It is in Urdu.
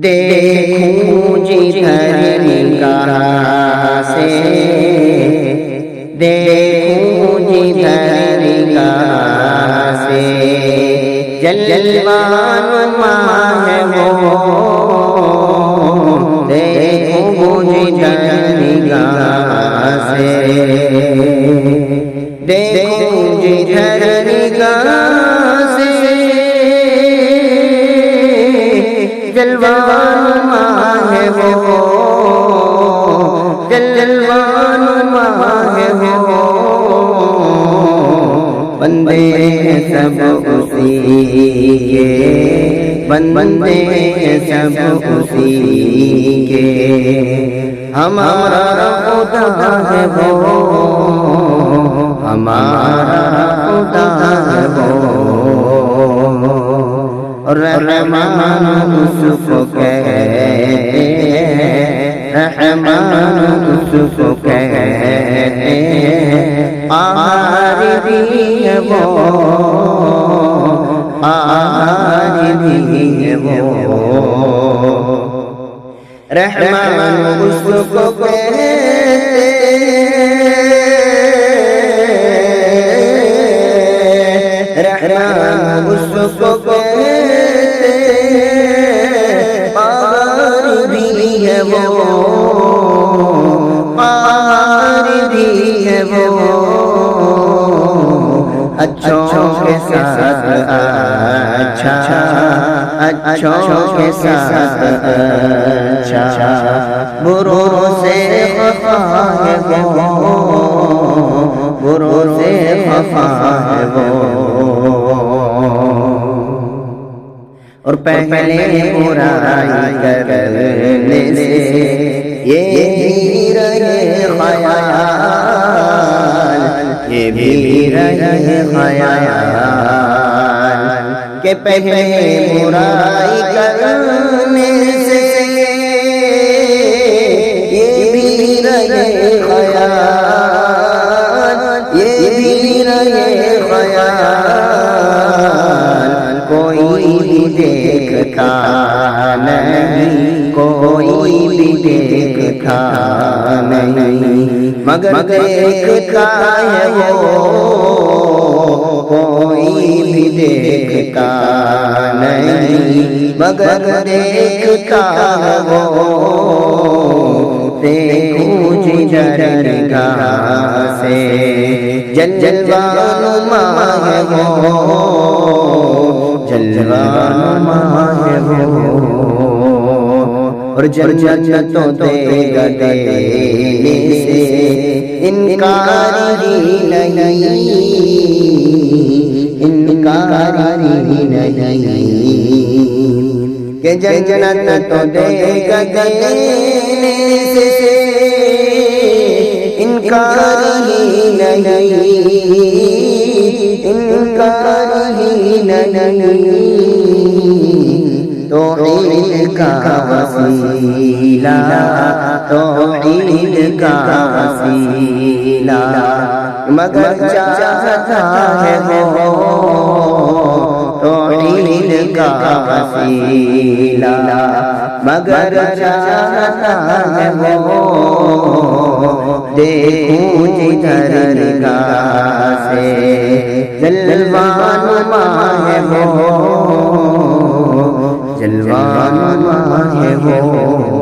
دیکھوں جدھر نگاہ سے، دیکھوں جدھر نگاہ سے، جلوہ نما ہے وہ، دیکھوں جدھر نگاہ سے، دیکھوں جدھر نگاہ سے، جلوہ نما ہے وہ، جلوہ نما ہے وہ، بندے سب اسی کے، بندے سب اسی کے، ہمارا خدا ہے وہ، ہمارا خدا ہے وہ، رحمان اس کو کہتے ہیں، رحمان اس کو کہتے ہیں، عارفی ہے وہ، عارفی ہے وہ، رحمان اس کو کہتے ہیں، رحمان اس کو کہتے ہیں، عارفی ہے وہ، عارفی ہے وہ، اچھوں کے ساتھ اچھا، اچھوں کے ساتھ اچھا، بروں سے خفا ہے وہ، بروں سے خفا ہے وہ، اور پہلے برائی کرنے سے یہ بھی رہے خیال، یہ بھی رہے خیال، کہ پہلے برائی کرنے سے یہ بھی رہے خیال، یہ بھی رہے خیال، کوئی بھی دیکھتا نہیں، کوئی بھی دیکھتا نہیں، مگر دیکھتا ہے وہ، کوئی بھی دیکھتا نہیں، مگر دیکھتا ہے وہ، دیکھوں جدھر نگاہ سے، جلوہ نما ہے وہ، جلوہ نما ہے وہ، اور جنت تو دے گا دینے سے، انکار ہی نہیں، انکار ہی نہیں، کہ جنت تو دے گا دینے سے، انکار ہی نہیں، انکار ہی نہیں، توحید کا وسیلہ، توحید کا وسیلہ، مگر چاہتا ہے وہ، توحید کا وسیلہ، مگر چاہتا ہے وہ، دیکھوں جدھر نگاہ سے، جلوہ نما ہے وہ، جلوہ نما ہے وہ۔